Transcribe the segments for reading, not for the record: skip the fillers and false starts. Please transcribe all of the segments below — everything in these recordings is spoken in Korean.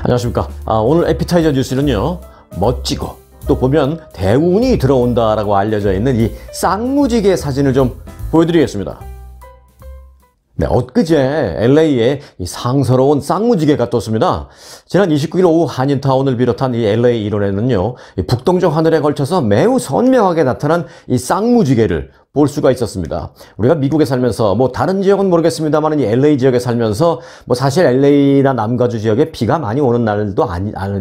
안녕하십니까. 오늘 에피타이저 뉴스는요, 멋지고 또 보면 대운이 들어온다라고 알려져 있는 이 쌍무지개 사진을 좀 보여드리겠습니다. 네, 엊그제 LA에 이 상서로운 쌍무지개가 떴습니다. 지난 29일 오후 한인타운을 비롯한 이 LA 일원에는요, 이 북동쪽 하늘에 걸쳐서 매우 선명하게 나타난 이 쌍무지개를 볼 수가 있었습니다. 우리가 미국에 살면서 뭐 다른 지역은 모르겠습니다만 이 LA 지역에 살면서 뭐 사실 LA나 남가주 지역에 비가 많이 오는 날도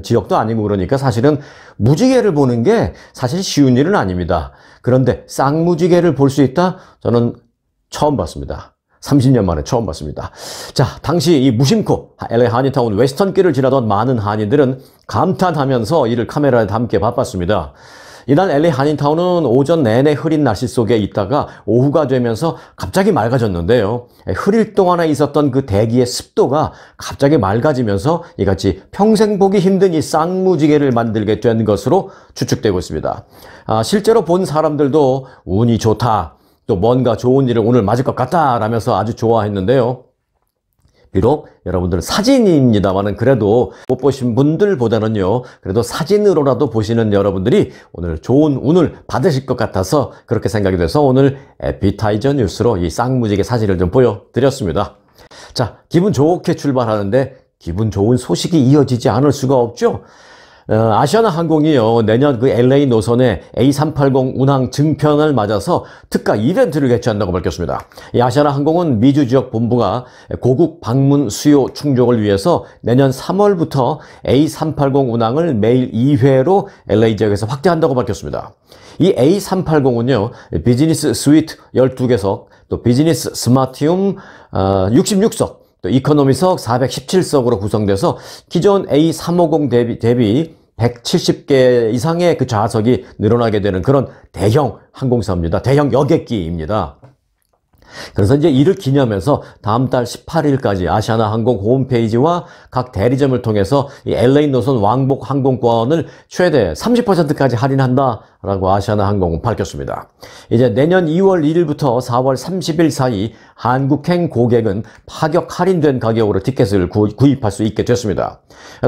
지역도 아니고 그러니까 사실은 무지개를 보는 게 사실 쉬운 일은 아닙니다. 그런데 쌍무지개를 볼 수 있다? 저는 처음 봤습니다. 30년 만에 처음 봤습니다. 자, 당시 이 무심코 LA 한인타운 웨스턴길을 지나던 많은 한인들은 감탄하면서 이를 카메라에 담게 바빴습니다. 이날 LA 한인타운은 오전 내내 흐린 날씨 속에 있다가 오후가 되면서 갑자기 맑아졌는데요. 흐릴 동안에 있었던 그 대기의 습도가 갑자기 맑아지면서 이같이 평생 보기 힘든 이 쌍무지개를 만들게 된 것으로 추측되고 있습니다. 실제로 본 사람들도 운이 좋다, 또 뭔가 좋은 일을 오늘 맞을 것 같다 라면서 아주 좋아했는데요. 비록 여러분들은 사진입니다만은 그래도 못 보신 분들보다는요, 그래도 사진으로라도 보시는 여러분들이 오늘 좋은 운을 받으실 것 같아서 그렇게 생각이 돼서 오늘 에피타이저 뉴스로 이 쌍무지개 사진을 좀 보여드렸습니다. 자, 기분 좋게 출발하는데 기분 좋은 소식이 이어지지 않을 수가 없죠. 아시아나 항공이요, 내년 그 LA 노선의 A380 운항 증편을 맞아서 특가 이벤트를 개최한다고 밝혔습니다. 이 아시아나 항공은 미주 지역 본부가 고국 방문 수요 충족을 위해서 내년 3월부터 A380 운항을 매일 2회로 LA 지역에서 확대한다고 밝혔습니다. 이 A380은요, 비즈니스 스위트 12개석, 또 비즈니스 스마티움 66석, 또 이코노미석 417석으로 구성돼서 기존 A350 대비 170개 이상의 그 좌석이 늘어나게 되는 그런 대형 항공사입니다. 대형 여객기입니다. 그래서 이제 이를 기념해서 다음 달 18일까지 아시아나 항공 홈페이지와 각 대리점을 통해서 이 LA 노선 왕복 항공권을 최대 30%까지 할인한다라고 아시아나 항공은 밝혔습니다. 이제 내년 2월 1일부터 4월 30일 사이 한국행 고객은 파격 할인된 가격으로 티켓을 구입할 수 있게 됐습니다.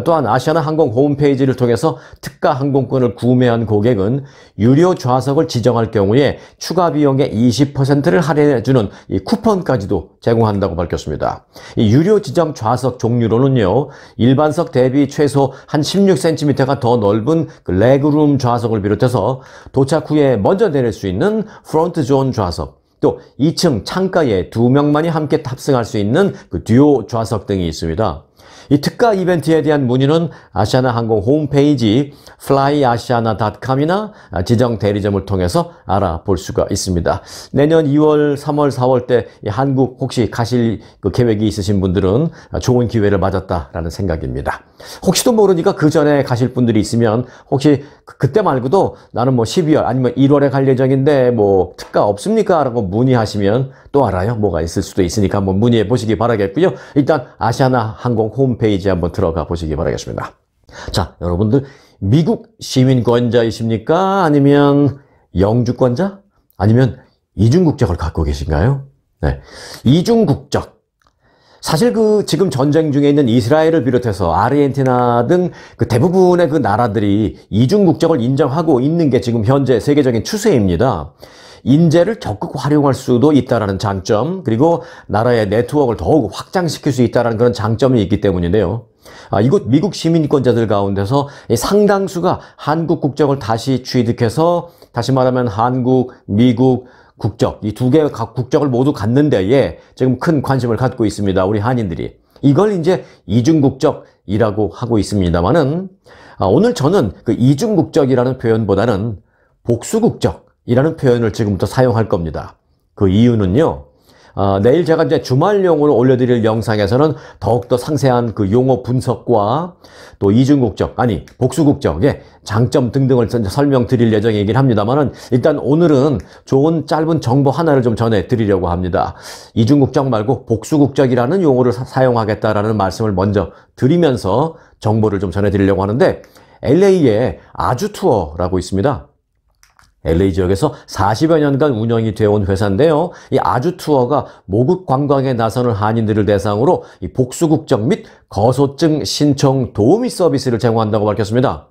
또한 아시아나 항공 홈페이지를 통해서 특가 항공권을 구매한 고객은 유료 좌석을 지정할 경우에 추가 비용의 20%를 할인해주는 이 쿠폰까지도 제공한다고 밝혔습니다. 이 유료 지정 좌석 종류로는요, 일반석 대비 최소 한 16cm가 더 넓은 그 레그룸 좌석을 비롯해서 도착 후에 먼저 내릴 수 있는 프론트 존 좌석, 또 2층 창가에 2명만이 함께 탑승할 수 있는 그 듀오 좌석 등이 있습니다. 이 특가 이벤트에 대한 문의는 아시아나 항공 홈페이지 flyasiana.com이나 지정 대리점을 통해서 알아볼 수가 있습니다. 내년 2월, 3월, 4월 때 한국 혹시 가실 그 계획이 있으신 분들은 좋은 기회를 맞았다라는 생각입니다. 혹시도 모르니까 그 전에 가실 분들이 있으면 혹시 그때 말고도 나는 뭐 12월 아니면 1월에 갈 예정인데 뭐 특가 없습니까? 라고 문의하시면 또 알아요. 뭐가 있을 수도 있으니까 한번 문의해 보시기 바라겠고요. 일단 아시아나 항공 홈페이지 한번 들어가 보시기 바라겠습니다. 자, 여러분들 미국 시민권자이십니까? 아니면 영주권자? 아니면 이중국적을 갖고 계신가요? 네, 이중국적. 사실 지금 전쟁 중에 있는 이스라엘을 비롯해서 아르헨티나 등 그 대부분의 그 나라들이 이중국적을 인정하고 있는 게 지금 현재 세계적인 추세입니다. 인재를 적극 활용할 수도 있다는 장점, 그리고 나라의 네트워크를 더욱 확장시킬 수 있다는 그런 장점이 있기 때문인데요. 이곳 미국 시민권자들 가운데서 상당수가 한국 국적을 다시 취득해서 다시 말하면 한국, 미국 국적, 이 두 개의 각 국적을 모두 갖는 데에 지금 큰 관심을 갖고 있습니다. 우리 한인들이. 이걸 이제 이중국적이라고 하고 있습니다만은 오늘 저는 그 이중국적이라는 표현보다는 복수국적이라는 표현을 지금부터 사용할 겁니다. 그 이유는요, 내일 제가 이제 주말용으로 올려드릴 영상에서는 더욱더 상세한 그 용어 분석과 또 이중국적, 아니 복수국적의 장점 등등을 설명드릴 예정이긴 합니다만은 일단 오늘은 좋은 짧은 정보 하나를 좀 전해드리려고 합니다. 이중국적 말고 복수국적이라는 용어를 사용하겠다라는 말씀을 먼저 드리면서 정보를 좀 전해드리려고 하는데, LA에 아주 투어라고 있습니다. LA 지역에서 40여 년간 운영이 되어 온 회사인데요. 이 아주투어가 모국 관광에 나서는 한인들을 대상으로 이 복수국적 및 거소증 신청 도우미 서비스를 제공한다고 밝혔습니다.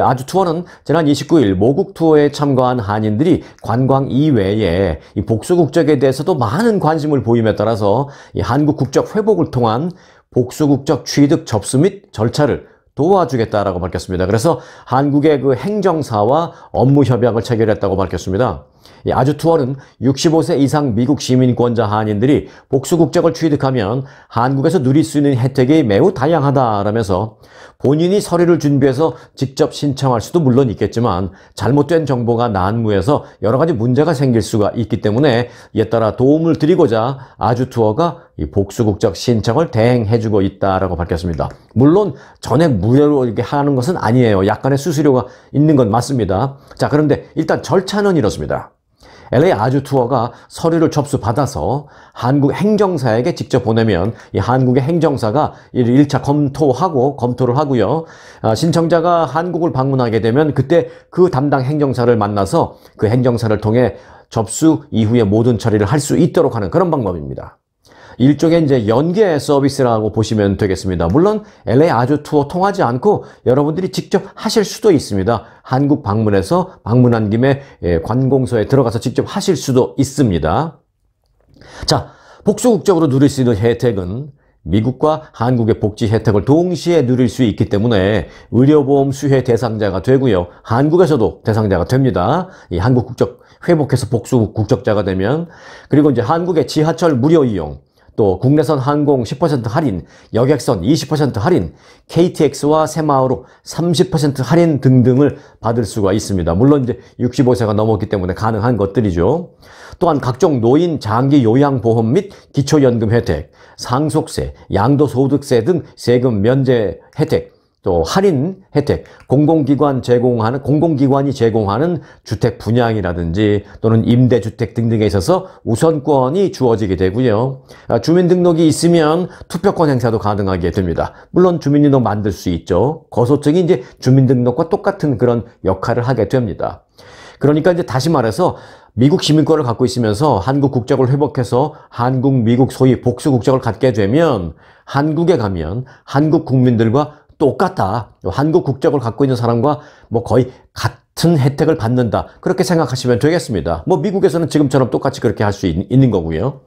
아주투어는 지난 29일 모국 투어에 참가한 한인들이 관광 이외에 이 복수국적에 대해서도 많은 관심을 보임에 따라서 이 한국 국적 회복을 통한 복수국적 취득 접수 및 절차를 도와주겠다라고 밝혔습니다. 그래서 한국의 그 행정사와 업무 협약을 체결했다고 밝혔습니다. 이 아주투어는 65세 이상 미국 시민권자 한인들이 복수국적을 취득하면 한국에서 누릴 수 있는 혜택이 매우 다양하다라면서 본인이 서류를 준비해서 직접 신청할 수도 물론 있겠지만 잘못된 정보가 난무해서 여러 가지 문제가 생길 수가 있기 때문에 이에 따라 도움을 드리고자 아주투어가 이 복수국적 신청을 대행해주고 있다라고 밝혔습니다. 물론 전액 무료로 이렇게 하는 것은 아니에요. 약간의 수수료가 있는 건 맞습니다. 자, 그런데 일단 절차는 이렇습니다. LA 아주투어가 서류를 접수받아서 한국 행정사에게 직접 보내면 이 한국의 행정사가 1차 검토를 하고요. 신청자가 한국을 방문하게 되면 그때 그 담당 행정사를 만나서 그 행정사를 통해 접수 이후에 모든 처리를 할 수 있도록 하는 그런 방법입니다. 일종의 이제 연계 서비스라고 보시면 되겠습니다. 물론 LA 아주투어 통하지 않고 여러분들이 직접 하실 수도 있습니다. 한국 방문해서 방문한 김에 관공서에 들어가서 직접 하실 수도 있습니다. 자, 복수국적으로 누릴 수 있는 혜택은 미국과 한국의 복지 혜택을 동시에 누릴 수 있기 때문에 의료보험 수혜 대상자가 되고요. 한국에서도 대상자가 됩니다. 이 한국 국적 회복해서 복수 국적자가 되면, 그리고 이제 한국의 지하철 무료 이용, 또 국내선 항공 10% 할인, 여객선 20% 할인, KTX와 새마을호 30% 할인 등등을 받을 수가 있습니다. 물론 이제 65세가 넘었기 때문에 가능한 것들이죠. 또한 각종 노인 장기 요양보험 및 기초연금 혜택, 상속세, 양도소득세 등 세금 면제 혜택, 또 할인 혜택, 공공기관이 제공하는 주택 분양이라든지 또는 임대주택 등등에 있어서 우선권이 주어지게 되고요. 주민등록이 있으면 투표권 행사도 가능하게 됩니다. 물론 주민등록 만들 수 있죠. 거소증이 이제 주민등록과 똑같은 그런 역할을 하게 됩니다. 그러니까 이제 다시 말해서 미국 시민권을 갖고 있으면서 한국 국적을 회복해서 한국, 미국 소위 복수 국적을 갖게 되면 한국에 가면 한국 국민들과 똑같다. 한국 국적을 갖고 있는 사람과 뭐 거의 같은 혜택을 받는다. 그렇게 생각하시면 되겠습니다. 뭐 미국에서는 지금처럼 똑같이 그렇게 할 수 있는 거고요.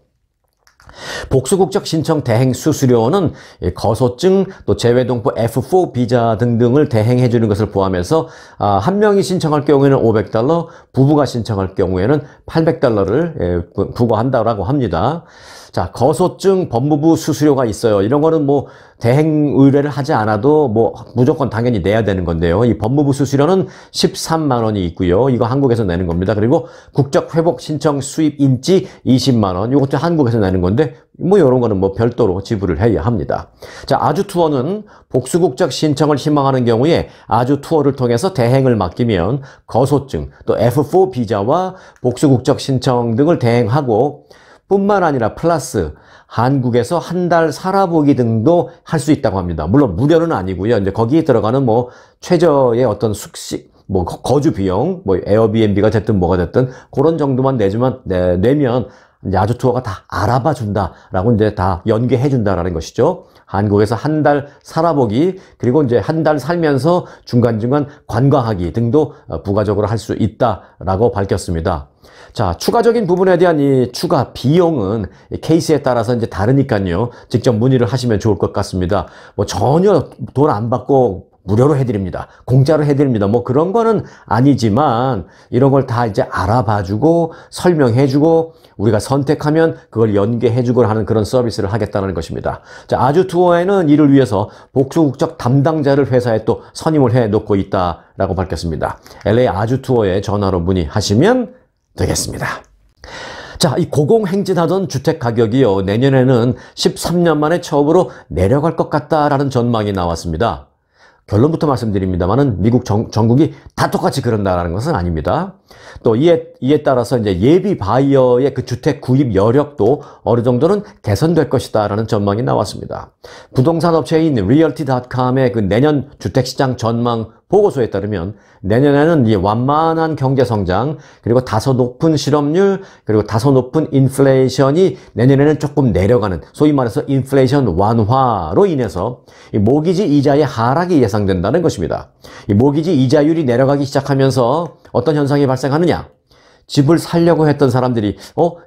복수국적 신청 대행 수수료는 거소증, 또 재외동포 F4 비자 등등을 대행해 주는 것을 포함해서 한 명이 신청할 경우에는 $500, 부부가 신청할 경우에는 $800를 부과한다고 합니다. 자, 거소증 법무부 수수료가 있어요. 이런 거는 뭐 대행 의뢰를 하지 않아도 뭐 무조건 당연히 내야 되는 건데요. 이 법무부 수수료는 13만 원이 있고요. 이거 한국에서 내는 겁니다. 그리고 국적 회복 신청 수입 인지 20만 원. 이것도 한국에서 내는 건데 뭐 이런 거는 뭐 별도로 지불을 해야 합니다. 자, 아주투어는 복수국적 신청을 희망하는 경우에 아주투어를 통해서 대행을 맡기면 거소증, 또 F4 비자와 복수국적 신청 등을 대행하고 뿐만 아니라 플러스 한국에서 한 달 살아보기 등도 할 수 있다고 합니다. 물론 무료는 아니고요. 이제 거기에 들어가는 뭐 최저의 어떤 숙식, 뭐 거주 비용, 뭐 에어비앤비가 됐든 뭐가 됐든 그런 정도만 내면 이제 아주투어가 다 알아봐 준다라고 이제 다 연계해 준다라는 것이죠. 한국에서 한 달 살아보기, 그리고 이제 한 달 살면서 중간중간 관광하기 등도 부가적으로 할 수 있다라고 밝혔습니다. 자, 추가적인 부분에 대한 이 추가 비용은 케이스에 따라서 이제 다르니까요. 직접 문의를 하시면 좋을 것 같습니다. 뭐 전혀 돈 안 받고 무료로 해드립니다. 공짜로 해드립니다. 뭐 그런 거는 아니지만 이런 걸 다 이제 알아봐주고 설명해주고 우리가 선택하면 그걸 연계해주고 하는 그런 서비스를 하겠다는 것입니다. 자, 아주투어에는 이를 위해서 복수국적 담당자를 회사에 또 선임을 해 놓고 있다라고 밝혔습니다. LA 아주투어에 전화로 문의하시면 되겠습니다. 자, 이 고공행진하던 주택 가격이요, 내년에는 13년 만에 처음으로 내려갈 것 같다라는 전망이 나왔습니다. 결론부터 말씀드립니다만은 미국 전국이 다 똑같이 그런다라는 것은 아닙니다. 또 이에 따라서 이제 예비 바이어의 그 주택 구입 여력도 어느 정도는 개선될 것이다라는 전망이 나왔습니다. 부동산 업체인 realty.com의 그 내년 주택시장 전망 보고서에 따르면 내년에는 이 완만한 경제 성장, 그리고 다소 높은 실업률, 그리고 다소 높은 인플레이션이 내년에는 조금 내려가는, 소위 말해서 인플레이션 완화로 인해서 이 모기지 이자의 하락이 예상된다는 것입니다. 이 모기지 이자율이 내려가기 시작하면서 어떤 현상이 발생하느냐? 집을 살려고 했던 사람들이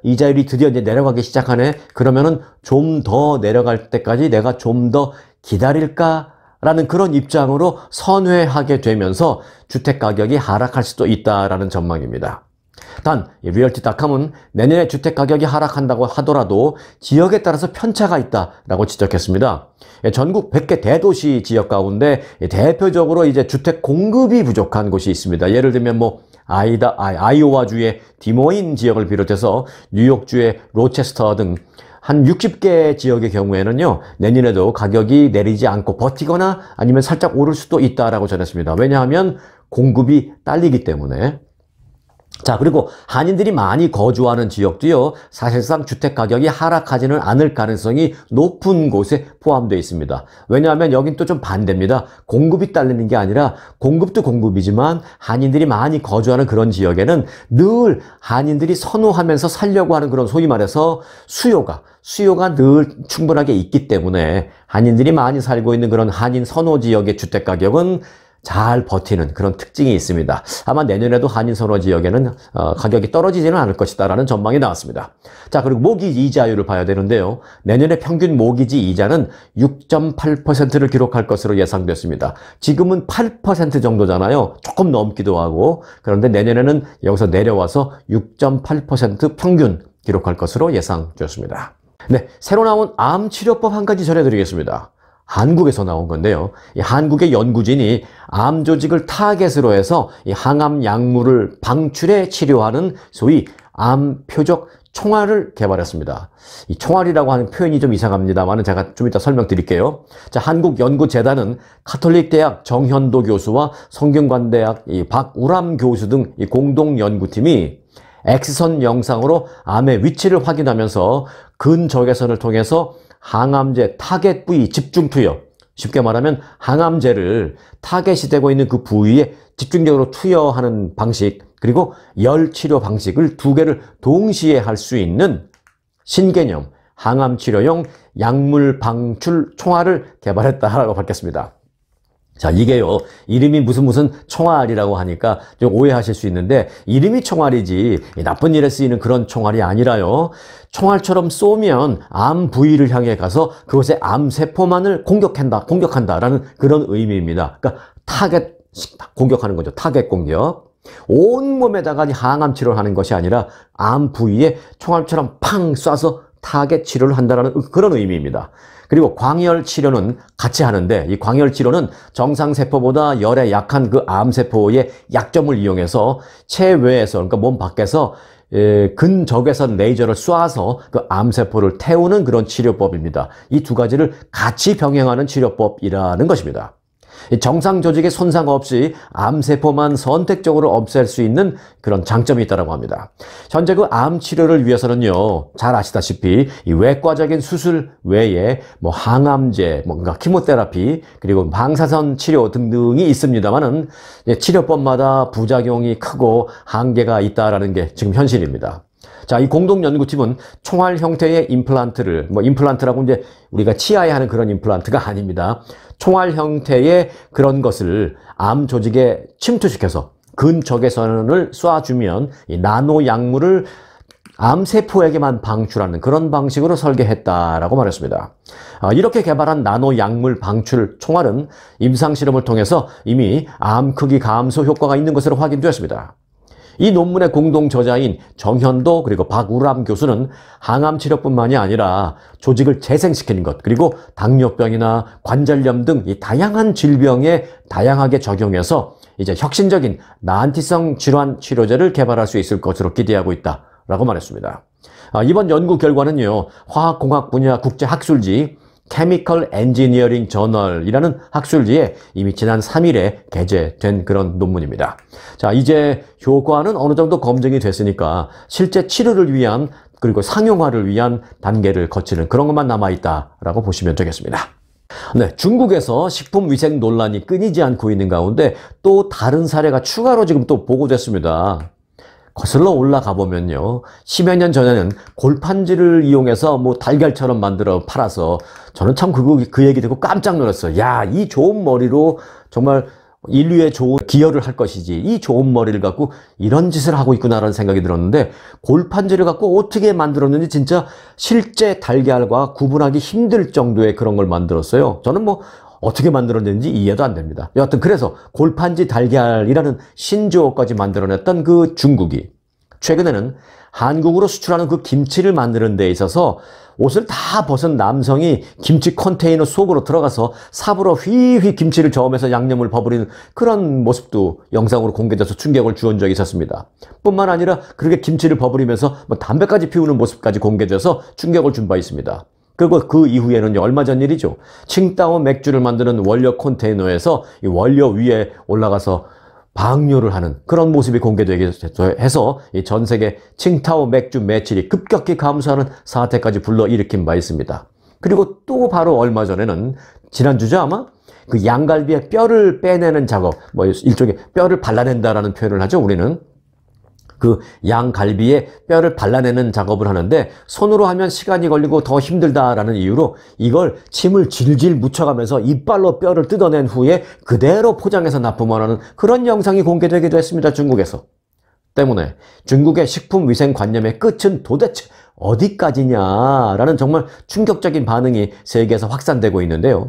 이자율이 드디어 이제 내려가기 시작하네. 그러면은 좀 더 내려갈 때까지 내가 좀 더 기다릴까? 라는 그런 입장으로 선회하게 되면서 주택 가격이 하락할 수도 있다라는 전망입니다. 단, 리얼티닷컴은 내년에 주택 가격이 하락한다고 하더라도 지역에 따라서 편차가 있다라고 지적했습니다. 전국 100개 대도시 지역 가운데 대표적으로 이제 주택 공급이 부족한 곳이 있습니다. 예를 들면 아이오와주의 디모인 지역을 비롯해서 뉴욕주의 로체스터 등 한 60개 지역의 경우에는요, 내년에도 가격이 내리지 않고 버티거나 아니면 살짝 오를 수도 있다라고 전했습니다. 왜냐하면 공급이 딸리기 때문에. 자, 그리고 한인들이 많이 거주하는 지역도요, 사실상 주택 가격이 하락하지는 않을 가능성이 높은 곳에 포함되어 있습니다. 왜냐하면 여긴 또 좀 반대입니다. 공급이 딸리는 게 아니라 공급도 공급이지만 한인들이 많이 거주하는 그런 지역에는 늘 한인들이 선호하면서 살려고 하는 그런 소위 말해서 수요가 늘 충분하게 있기 때문에 한인들이 많이 살고 있는 그런 한인 선호 지역의 주택 가격은 잘 버티는 그런 특징이 있습니다. 아마 내년에도 한인 선호 지역에는 가격이 떨어지지는 않을 것이다라는 전망이 나왔습니다. 자, 그리고 모기지 이자율을 봐야 되는데요. 내년에 평균 모기지 이자는 6.8%를 기록할 것으로 예상됐습니다. 지금은 8% 정도잖아요. 조금 넘기도 하고. 그런데 내년에는 여기서 내려와서 6.8% 평균 기록할 것으로 예상되었습니다. 네, 새로 나온 암 치료법 한 가지 전해드리겠습니다. 한국에서 나온 건데요. 이 한국의 연구진이 암 조직을 타겟으로 해서 이 항암 약물을 방출해 치료하는 소위 암 표적 총알을 개발했습니다. 이 총알이라고 하는 표현이 좀 이상합니다만 제가 좀 이따 설명드릴게요. 자, 한국연구재단은 가톨릭대학 정현도 교수와 성균관대학 이 박우람 교수 등 이 공동연구팀이 X선 영상으로 암의 위치를 확인하면서 근적외선을 통해서 항암제 타겟 부위 집중 투여, 쉽게 말하면 항암제를 타겟이 되고 있는 그 부위에 집중적으로 투여하는 방식, 그리고 열 치료 방식을 두 개를 동시에 할 수 있는 신개념 항암 치료용 약물 방출 총알을 개발했다라고 밝혔습니다. 자, 이게요, 이름이 무슨 총알이라고 하니까 좀 오해하실 수 있는데, 이름이 총알이지 나쁜 일에 쓰이는 그런 총알이 아니라요, 총알처럼 쏘면 암 부위를 향해 가서 그곳의 암세포만을 공격한다라는 그런 의미입니다. 그러니까 타겟 공격하는 거죠. 타겟 공격. 온몸에다가 항암 치료를 하는 것이 아니라 암 부위에 총알처럼 팡 쏴서 타겟 치료를 한다는 그런 의미입니다. 그리고 광열 치료는 같이 하는데, 이 광열 치료는 정상세포보다 열에 약한 그 암세포의 약점을 이용해서 체외에서, 그러니까 몸 밖에서 근적외선 레이저를 쏴서 그 암세포를 태우는 그런 치료법입니다. 이 두 가지를 같이 병행하는 치료법이라는 것입니다. 정상 조직에 손상 없이 암세포만 선택적으로 없앨 수 있는 그런 장점이 있다고 합니다. 현재 그 암 치료를 위해서는요, 잘 아시다시피 이 외과적인 수술 외에 항암제, 뭔가 키모테라피, 그리고 방사선 치료 등등이 있습니다만은 치료법마다 부작용이 크고 한계가 있다라는 게 지금 현실입니다. 자, 이 공동연구팀은 총알 형태의 임플란트를, 임플란트라고 이제 우리가 치아에 하는 그런 임플란트가 아닙니다. 총알 형태의 그런 것을 암 조직에 침투시켜서 근적외선을 쏴주면 이 나노 약물을 암세포에게만 방출하는 그런 방식으로 설계했다라고 말했습니다. 이렇게 개발한 나노 약물 방출 총알은 임상실험을 통해서 이미 암 크기 감소 효과가 있는 것으로 확인되었습니다. 이 논문의 공동 저자인 정현도 그리고 박우람 교수는 항암 치료뿐만이 아니라 조직을 재생시키는 것, 그리고 당뇨병이나 관절염 등 이 다양한 질병에 다양하게 적용해서 이제 혁신적인 난티성 질환 치료제를 개발할 수 있을 것으로 기대하고 있다라고 말했습니다. 이번 연구 결과는요, 화학공학 분야 국제학술지 Chemical Engineering Journal이라는 학술지에 이미 지난 3일에 게재된 그런 논문입니다. 자, 이제 효과는 어느 정도 검증이 됐으니까 실제 치료를 위한, 그리고 상용화를 위한 단계를 거치는 그런 것만 남아있다라고 보시면 되겠습니다. 네, 중국에서 식품 위생 논란이 끊이지 않고 있는 가운데 또 다른 사례가 추가로 지금 또 보고됐습니다. 거슬러 올라가 보면요. 10여 년 전에는 골판지를 이용해서 뭐 달걀처럼 만들어 팔아서 저는 참 그 얘기 듣고 깜짝 놀랐어요. 야, 이 좋은 머리로 정말 인류에 좋은 기여를 할 것이지, 이 좋은 머리를 갖고 이런 짓을 하고 있구나라는 생각이 들었는데, 골판지를 갖고 어떻게 만들었는지 진짜 실제 달걀과 구분하기 힘들 정도의 그런 걸 만들었어요. 저는 뭐 어떻게 만들었는지 이해도 안 됩니다. 여하튼 그래서 골판지 달걀이라는 신조어까지 만들어냈던 그 중국이 최근에는 한국으로 수출하는 그 김치를 만드는 데 있어서 옷을 다 벗은 남성이 김치 컨테이너 속으로 들어가서 삽으로 휘휘 김치를 저으면서 양념을 버무리는 그런 모습도 영상으로 공개돼서 충격을 주은 적이 있었습니다. 뿐만 아니라 그렇게 김치를 버무리면서 뭐 담배까지 피우는 모습까지 공개돼서 충격을 준 바 있습니다. 그리고 그 이후에는요, 얼마 전 일이죠. 칭따오 맥주를 만드는 원료 컨테이너에서 이 원료 위에 올라가서 방류를 하는 그런 모습이 공개되게 해서 전 세계 칭따오 맥주 매출이 급격히 감소하는 사태까지 불러일으킨 바 있습니다. 그리고 또 바로 얼마 전에는 지난주죠 아마? 그 양갈비의 뼈를 빼내는 작업, 뭐 일종의 뼈를 발라낸다라는 표현을 하죠 우리는. 그 양갈비의 뼈를 발라내는 작업을 하는데 손으로 하면 시간이 걸리고 더 힘들다라는 이유로 이걸 침을 질질 묻혀가면서 이빨로 뼈를 뜯어낸 후에 그대로 포장해서 납품하는 그런 영상이 공개되기도 했습니다. 중국에서. 때문에 중국의 식품위생관념의 끝은 도대체 어디까지냐라는 정말 충격적인 반응이 세계에서 확산되고 있는데요.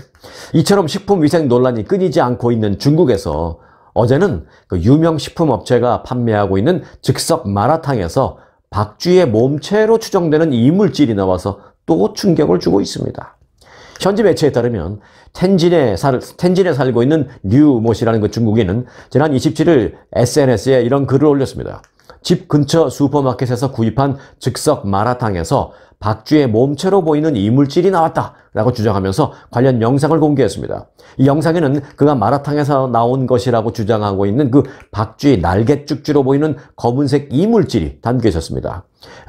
이처럼 식품위생 논란이 끊이지 않고 있는 중국에서 어제는 그 유명 식품업체가 판매하고 있는 즉석 마라탕에서 박쥐의 몸체로 추정되는 이물질이 나와서 또 충격을 주고 있습니다. 현지 매체에 따르면 텐진에 살고 있는 류모 씨라는 그 중국인은 지난 27일 SNS에 이런 글을 올렸습니다. 집 근처 슈퍼마켓에서 구입한 즉석 마라탕에서 박쥐의 몸체로 보이는 이물질이 나왔다라고 주장하면서 관련 영상을 공개했습니다. 이 영상에는 그가 마라탕에서 나온 것이라고 주장하고 있는 그 박쥐 날갯죽쥐로 보이는 검은색 이물질이 담겨 있었습니다.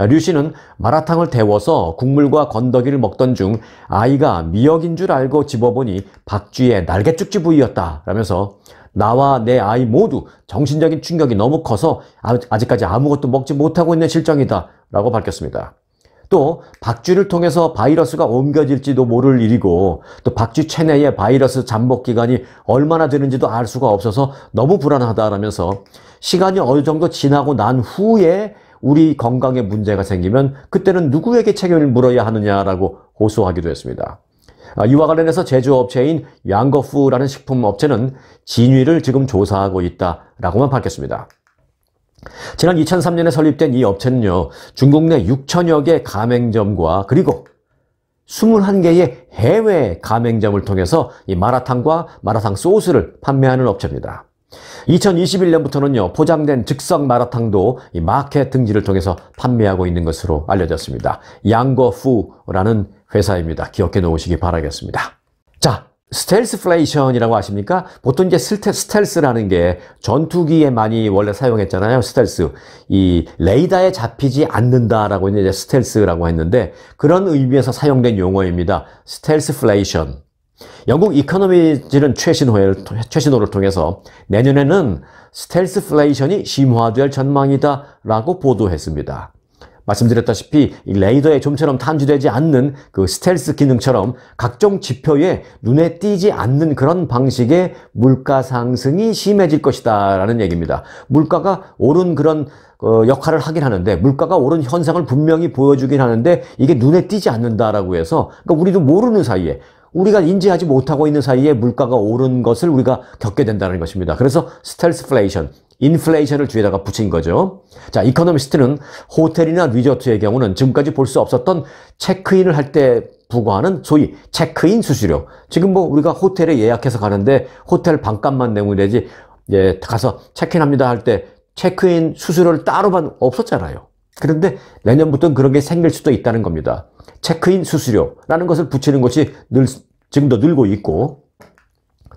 류 씨는 마라탕을 데워서 국물과 건더기를 먹던 중 아이가 미역인 줄 알고 집어보니 박쥐의 날갯죽쥐 부위였다라면서 나와 내 아이 모두 정신적인 충격이 너무 커서 아직까지 아무것도 먹지 못하고 있는 실정이다 라고 밝혔습니다. 또 박쥐를 통해서 바이러스가 옮겨질지도 모를 일이고 또 박쥐 체내의 바이러스 잠복 기간이 얼마나 되는지도 알 수가 없어서 너무 불안하다라면서 시간이 어느 정도 지나고 난 후에 우리 건강에 문제가 생기면 그때는 누구에게 책임을 물어야 하느냐라고 호소하기도 했습니다. 이와 관련해서 제조업체인 양거푸라는 식품업체는 진위를 지금 조사하고 있다라고만 밝혔습니다. 지난 2003년에 설립된 이 업체는요, 중국 내 6천여 개 가맹점과 그리고 21개의 해외 가맹점을 통해서 이 마라탕과 마라탕 소스를 판매하는 업체입니다. 2021년부터는요, 포장된 즉석 마라탕도 이 마켓 등지를 통해서 판매하고 있는 것으로 알려졌습니다. 양거푸라는 회사입니다. 기억해 놓으시기 바라겠습니다. 자, 스텔스플레이션이라고 아십니까? 보통 이제 스텔스라는 게 전투기에 많이 원래 사용했잖아요. 스텔스. 이 레이더에 잡히지 않는다라고 이제 스텔스라고 했는데 그런 의미에서 사용된 용어입니다. 스텔스플레이션. 영국 이코노미지는 최신호를 통해서 내년에는 스텔스플레이션이 심화될 전망이다라고 보도했습니다. 말씀드렸다시피 이 레이더에 좀처럼探知되지 않는 그 스텔스 기능처럼 각종 지표에 눈에 띄지 않는 그런 방식의 물가 상승이 심해질 것이다 라는 얘기입니다. 물가가 오른 그런 역할을 하긴 하는데 물가가 오른 현상을 분명히 보여주긴 하는데 이게 눈에 띄지 않는다라고 해서 그러니까 우리도 모르는 사이에 우리가 인지하지 못하고 있는 사이에 물가가 오른 것을 우리가 겪게 된다는 것입니다. 그래서 스텔스플레이션, 인플레이션을 뒤에다가 붙인 거죠. 자, 이코노미스트는 호텔이나 리조트의 경우는 지금까지 볼 수 없었던 체크인을 할 때 부과하는 소위 체크인 수수료. 지금 뭐 우리가 호텔에 예약해서 가는데 호텔 방값만 내면 되지, 예, 가서 체크인합니다 할 때 체크인 수수료를 따로만 없었잖아요. 그런데 내년부터는 그런 게 생길 수도 있다는 겁니다. 체크인 수수료라는 것을 붙이는 것이 지금도 늘고 있고,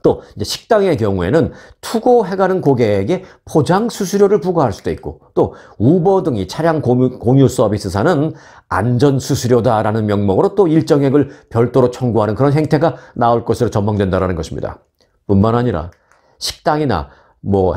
또 이제 식당의 경우에는 투고해가는 고객에게 포장 수수료를 부과할 수도 있고, 또 우버 등이 차량 공유 서비스사는 안전 수수료다라는 명목으로 또 일정액을 별도로 청구하는 그런 행태가 나올 것으로 전망된다라는 것입니다. 뿐만 아니라 식당이나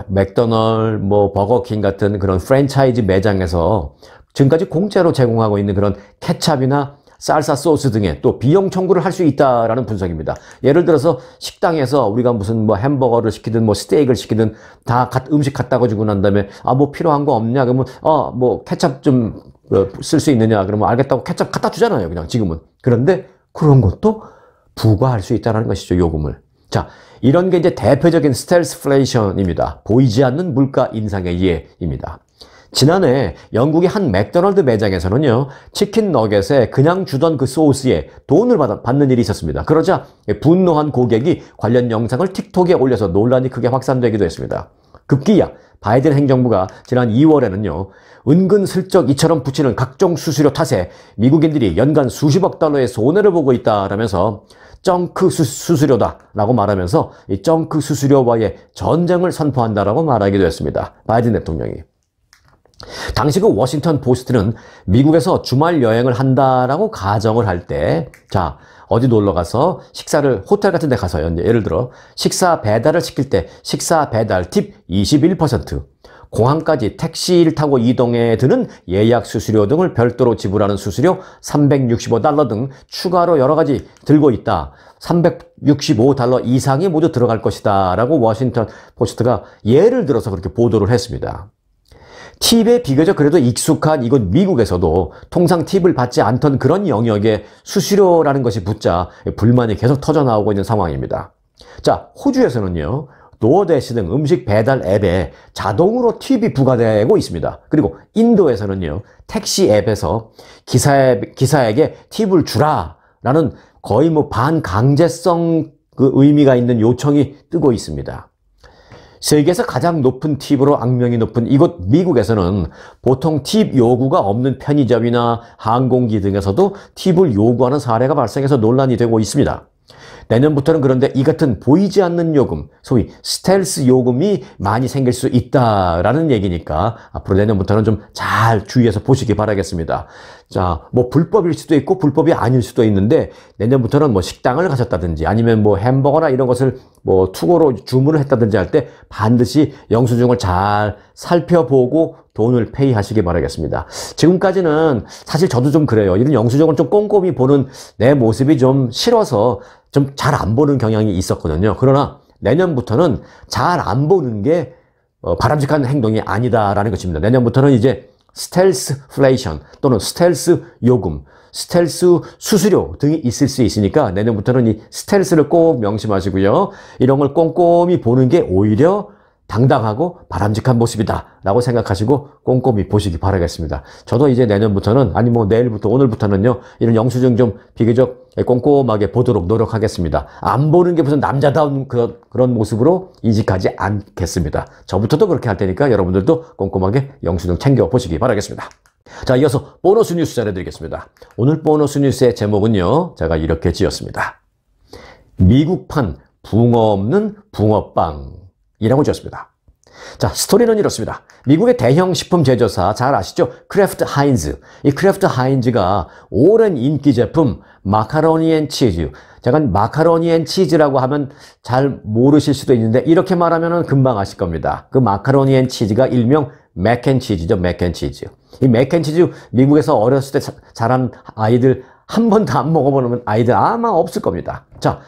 맥도널드, 버거킹 같은 그런 프랜차이즈 매장에서 지금까지 공짜로 제공하고 있는 그런 케찹이나 쌀사 소스 등의 또 비용 청구를 할 수 있다라는 분석입니다. 예를 들어서 식당에서 우리가 무슨 햄버거를 시키든 스테이크를 시키든 다 음식 갖다가 주고 난 다음에 필요한 거 없냐 그러면 케찹 좀 쓸 수 있느냐 그러면 알겠다고 케찹 갖다 주잖아요. 그냥 지금은. 그런데 그런 것도 부과할 수 있다는 것이죠. 요금을. 자, 이런 게 이제 대표적인 스텔스플레이션입니다. 보이지 않는 물가 인상의 예입니다. 지난해 영국의 한 맥도날드 매장에서는요, 치킨 너겟에 그냥 주던 그 소스에 돈을 받는 일이 있었습니다. 그러자 분노한 고객이 관련 영상을 틱톡에 올려서 논란이 크게 확산되기도 했습니다. 급기야 바이든 행정부가 지난 2월에는요, 은근슬쩍 이처럼 붙이는 각종 수수료 탓에 미국인들이 연간 수십억 달러의 손해를 보고 있다라면서 정크 수수료다라고 말하면서 이 정크 수수료와의 전쟁을 선포한다라고 말하기도 했습니다. 바이든 대통령이. 당시 그 워싱턴 포스트는 미국에서 주말 여행을 한다라고 가정을 할 때, 자, 어디 놀러 가서 식사를 호텔 같은 데 가서요. 예를 들어 식사 배달을 시킬 때 식사 배달 팁 21%, 공항까지 택시를 타고 이동해 드는 예약 수수료 등을 별도로 지불하는 수수료 365달러 등 추가로 여러 가지 들고 있다. 365달러 이상이 모두 들어갈 것이다 라고 워싱턴 포스트가 예를 들어서 그렇게 보도를 했습니다. 팁에 비교적 그래도 익숙한 이곳 미국에서도 통상 팁을 받지 않던 그런 영역에 수수료라는 것이 붙자 불만이 계속 터져나오고 있는 상황입니다. 자, 호주에서는요, 도어대시 등 음식 배달 앱에 자동으로 팁이 부과되고 있습니다. 그리고 인도에서는요, 택시 앱에서 기사에게 팁을 주라라는 거의 반강제성 그 의미가 있는 요청이 뜨고 있습니다. 세계에서 가장 높은 팁으로 악명이 높은 이곳 미국에서는 보통 팁 요구가 없는 편의점이나 항공기 등에서도 팁을 요구하는 사례가 발생해서 논란이 되고 있습니다. 내년부터는 그런데 이 같은 보이지 않는 요금, 소위 스텔스 요금이 많이 생길 수 있다라는 얘기니까 앞으로 내년부터는 좀 잘 주의해서 보시기 바라겠습니다. 자, 불법일 수도 있고 불법이 아닐 수도 있는데 내년부터는 식당을 가셨다든지 아니면 햄버거나 이런 것을 투고로 주문을 했다든지 할 때 반드시 영수증을 잘 살펴보고 돈을 페이하시기 바라겠습니다. 지금까지는 사실 저도 좀 그래요. 이런 영수증을 좀 꼼꼼히 보는 내 모습이 좀 싫어서 좀 잘 안 보는 경향이 있었거든요. 그러나 내년부터는 잘 안 보는 게 바람직한 행동이 아니다라는 것입니다. 내년부터는 이제 스텔스플레이션 또는 스텔스 요금, 스텔스 수수료 등이 있을 수 있으니까 내년부터는 이 스텔스를 꼭 명심하시고요. 이런 걸 꼼꼼히 보는 게 오히려 당당하고 바람직한 모습이다 라고 생각하시고 꼼꼼히 보시기 바라겠습니다. 저도 이제 내년부터는 아니 내일부터 오늘부터는요, 이런 영수증 좀 비교적 꼼꼼하게 보도록 노력하겠습니다. 안 보는 게 무슨 남자다운 그런 모습으로 이직하지 않겠습니다. 저부터도 그렇게 할 테니까 여러분들도 꼼꼼하게 영수증 챙겨 보시기 바라겠습니다. 자, 이어서 보너스 뉴스 전해드리겠습니다. 오늘 보너스 뉴스의 제목은요, 제가 이렇게 지었습니다. 미국판 붕어 없는 붕어빵 이라고 지었습니다. 자, 스토리는 이렇습니다. 미국의 대형 식품 제조사 잘 아시죠? 크래프트 하인즈. 이 크래프트 하인즈가 오랜 인기 제품 마카로니 앤 치즈. 제가 마카로니 앤 치즈라고 하면 잘 모르실 수도 있는데 이렇게 말하면 금방 아실 겁니다. 그 마카로니 앤 치즈가 일명 맥앤치즈죠. 맥앤치즈. 이 맥앤치즈 미국에서 어렸을 때 자란 아이들 한 번도 안 먹어보는 아이들 아마 없을 겁니다. 자,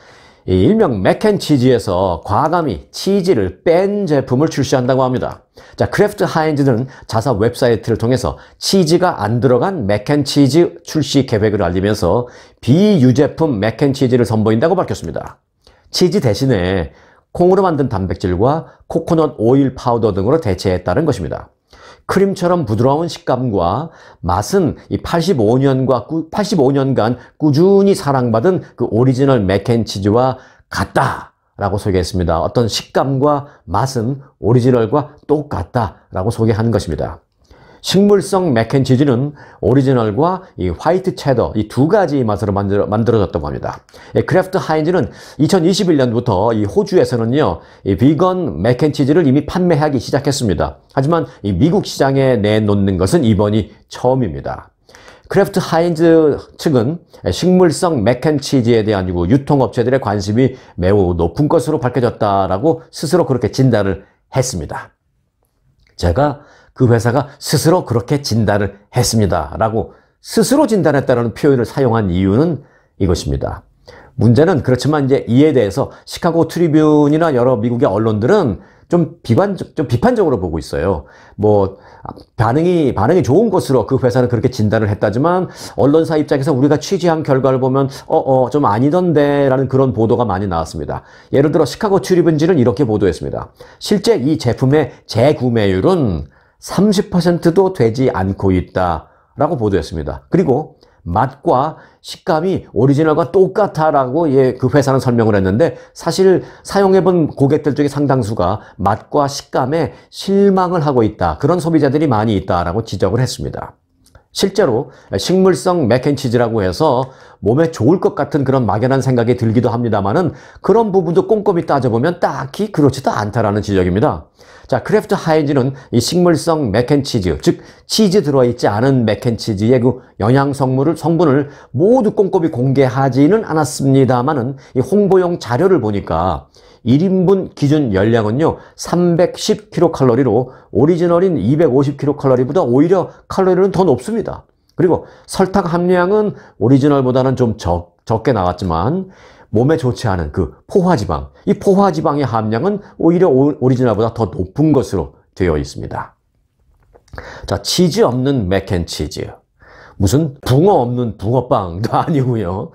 이 일명 맥앤치즈에서 과감히 치즈를 뺀 제품을 출시한다고 합니다. 자, 크래프트 하인즈는 자사 웹사이트를 통해서 치즈가 안 들어간 맥앤치즈 출시 계획을 알리면서 비유제품 맥앤치즈를 선보인다고 밝혔습니다. 치즈 대신에 콩으로 만든 단백질과 코코넛 오일 파우더 등으로 대체했다는 것입니다. 크림처럼 부드러운 식감과 맛은 이 85년간 꾸준히 사랑받은 그 오리지널 맥앤치즈와 같다라고 소개했습니다. 어떤 식감과 맛은 오리지널과 똑같다라고 소개한 것입니다. 식물성 맥앤치즈는 오리지널과 이 화이트 체더 이 두 가지 맛으로 만들어졌다고 합니다. 크래프트 하인즈는 2021년부터 이 호주에서는요, 이 비건 맥앤치즈를 이미 판매하기 시작했습니다. 하지만 이 미국 시장에 내놓는 것은 이번이 처음입니다. 크래프트 하인즈 측은 식물성 맥앤치즈에 대한 유통업체들의 관심이 매우 높은 것으로 밝혀졌다라고 스스로 그렇게 진단을 했습니다. 제가 그 회사가 스스로 그렇게 진단을 했습니다 라고 스스로 진단했다는 표현을 사용한 이유는 이것입니다. 문제는 그렇지만 이제 이에 대해서 시카고 트리뷴이나 여러 미국의 언론들은 좀 비판적으로 보고 있어요. 뭐 반응이 좋은 것으로 그 회사는 그렇게 진단을 했다지만 언론사 입장에서 우리가 취재한 결과를 보면 좀 아니던데 라는 그런 보도가 많이 나왔습니다. 예를 들어 시카고 트리뷴지는 이렇게 보도했습니다. 실제 이 제품의 재구매율은 30%도 되지 않고 있다라고 보도했습니다. 그리고 맛과 식감이 오리지널과 똑같다라고 그 회사는 설명을 했는데 사실 사용해본 고객들 중에 상당수가 맛과 식감에 실망을 하고 있다. 그런 소비자들이 많이 있다라고 지적을 했습니다. 실제로 식물성 맥앤치즈라고 해서 몸에 좋을 것 같은 그런 막연한 생각이 들기도 합니다만은 그런 부분도 꼼꼼히 따져보면 딱히 그렇지도 않다라는 지적입니다. 자, 크래프트 하인즈는 이 식물성 맥앤치즈, 즉 치즈 들어있지 않은 맥앤치즈의 그 영양 성분을 모두 꼼꼼히 공개하지는 않았습니다만은 이 홍보용 자료를 보니까 1인분 기준 열량은요 310kcal로 오리지널인 250kcal보다 오히려 칼로리는 더 높습니다. 그리고 설탕 함량은 오리지널보다는 좀 적게 나왔지만 몸에 좋지 않은 그 포화지방, 이 포화지방의 함량은 오히려 오리지널보다 더 높은 것으로 되어 있습니다. 자, 치즈 없는 맥앤치즈. 무슨 붕어 없는 붕어빵도 아니고요.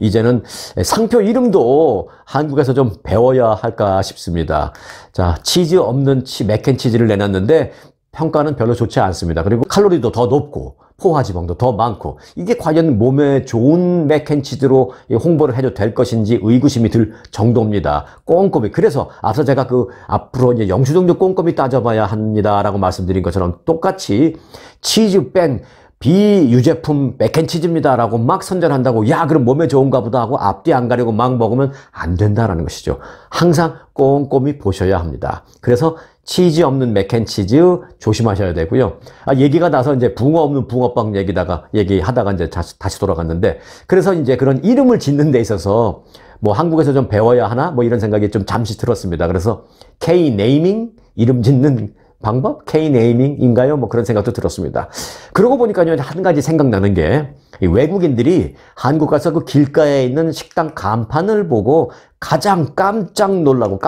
이제는 상표 이름도 한국에서 좀 배워야 할까 싶습니다. 자, 치즈 없는 맥앤치즈를 내놨는데 평가는 별로 좋지 않습니다. 그리고 칼로리도 더 높고 포화지방도 더 많고 이게 과연 몸에 좋은 맥앤치즈로 홍보를 해도 될 것인지 의구심이 들 정도입니다. 꼼꼼히. 그래서 앞서 제가 앞으로 이제 영수증도 꼼꼼히 따져봐야 합니다라고 말씀드린 것처럼 똑같이 치즈 뺀 비유제품 맥앤치즈입니다 라고 막 선전한다고 야 그럼 몸에 좋은가 보다 하고 앞뒤 안 가리고 막 먹으면 안 된다라는 것이죠. 항상 꼼꼼히 보셔야 합니다. 그래서 치즈 없는 맥앤치즈 조심하셔야 되고요. 얘기가 나서 이제 붕어 없는 붕어빵 얘기하다가 이제 다시 돌아갔는데 그래서 이제 그런 이름을 짓는 데 있어서 뭐 한국에서 좀 배워야 하나 뭐 이런 생각이 좀 잠시 들었습니다. 그래서 K-네이밍 이름 짓는 방법? K-네이밍인가요? 뭐 그런 생각도 들었습니다. 그러고 보니까요, 한 가지 생각나는 게, 외국인들이 한국 가서 그 길가에 있는 식당 간판을 보고 가장 깜짝 놀라고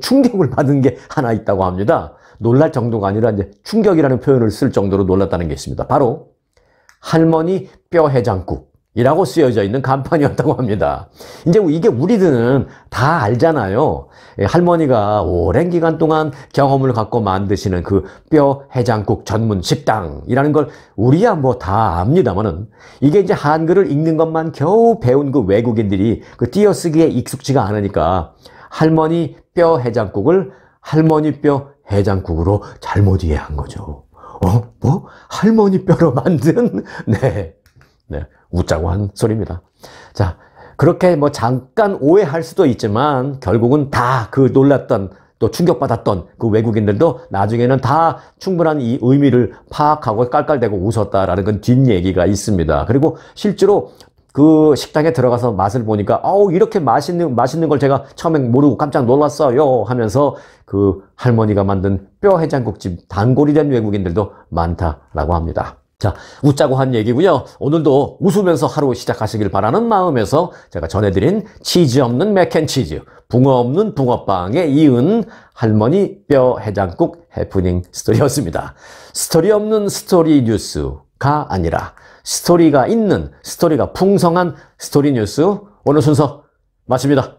충격을 받은 게 하나 있다고 합니다. 놀랄 정도가 아니라 이제 충격이라는 표현을 쓸 정도로 놀랐다는 게 있습니다. 바로 할머니 뼈 해장국. 이라고 쓰여져 있는 간판이었다고 합니다. 이제 이게 우리들은 다 알잖아요. 할머니가 오랜 기간 동안 경험을 갖고 만드시는 그 뼈 해장국 전문 식당이라는 걸 우리야 뭐 다 압니다만은 이게 이제 한글을 읽는 것만 겨우 배운 그 외국인들이 그 띄어쓰기에 익숙지가 않으니까 할머니 뼈 해장국을 할머니 뼈 해장국으로 잘못 이해한 거죠. 뭐? 할머니 뼈로 만든? 네. 웃자고 한 소리입니다. 자, 그렇게 뭐 잠깐 오해할 수도 있지만 결국은 다 그 놀랐던 또 충격받았던 그 외국인들도 나중에는 다 충분한 이 의미를 파악하고 깔깔대고 웃었다라는 건 뒷얘기가 있습니다. 그리고 실제로 그 식당에 들어가서 맛을 보니까 이렇게 맛있는 걸 제가 처음에 모르고 깜짝 놀랐어요 하면서 그 할머니가 만든 뼈 해장국집 단골이 된 외국인들도 많다라고 합니다. 자, 웃자고 한 얘기고요. 오늘도 웃으면서 하루 시작하시길 바라는 마음에서 제가 전해드린 치즈 없는 맥앤치즈, 붕어 없는 붕어빵에 이은 할머니 뼈 해장국 해프닝 스토리였습니다. 스토리 없는 스토리 뉴스가 아니라 스토리가 있는, 스토리가 풍성한 스토리 뉴스 오늘 순서 마칩니다.